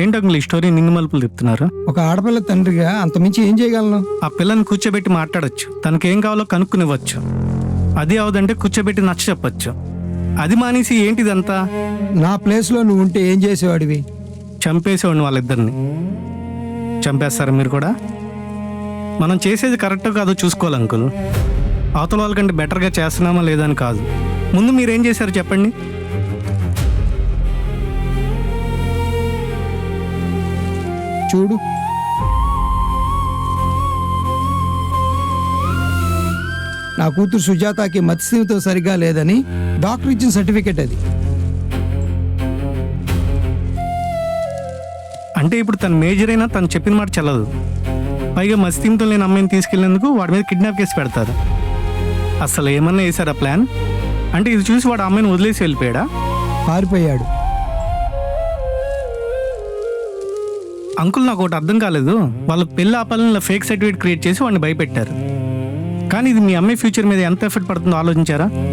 ఏంటి అంకుల్ ఈ స్టోరీ నింగి మలుపులు చెప్తున్నారు? ఒక ఆడపిల్ల తండ్రిగా అంతమించి ఏం చేయగలను? ఆ పిల్లని కూర్చోబెట్టి మాట్లాడొచ్చు, తనకేం కావాలో కనుక్కునివ్వచ్చు. అది అవదంటే కూర్చోబెట్టి నచ్చ చెప్పచ్చు. అది మానేసి ఏంటిదంతా? నా ప్లేస్లో నువ్వు ఉంటే ఏం చేసేవాడివి? చంపేసేవాడిని వాళ్ళిద్దరిని. చంపేస్తారా మీరు కూడా? మనం చేసేది కరెక్టో కాదో చూసుకోవాలి అంకుల్. అవతల వాళ్ళకంటే బెటర్గా చేస్తున్నామా లేదా అని కాదు. ముందు మీరేం చేశారు చెప్పండి. చూడు, నా కూతురు సుజాతకి మత్స్యంతో సరిగా లేదని డాక్టర్ ఇచ్చిన సర్టిఫికెట్ అది. అంటే ఇప్పుడు తను మేజర్ అయినా తను చెప్పిన మాట చెల్లదు. పైగా మస్తీంతో లేని అమ్మాయిని తీసుకెళ్లేందుకు వాడి మీద కిడ్నాప్ కేసు పెడతారు. అసలు ఏమన్నా వేసారా ప్లాన్? అంటే ఇది చూసి వాడు అమ్మాయిని వదిలేసి వెళ్ళిపోయాడా? పారిపోయాడు. అంకుల్ నాకు ఒకటి అర్థం కాలేదు. వాళ్ళకి పెళ్ళి ఆపాలని ఫేక్ సర్టిఫికేట్ క్రియేట్ చేసి వాడిని భయపెట్టారు. కానీ ఇది మీ అమ్మాయి ఫ్యూచర్ మీద ఎంత ఎఫెక్ట్ పడుతుందో ఆలోచించారా?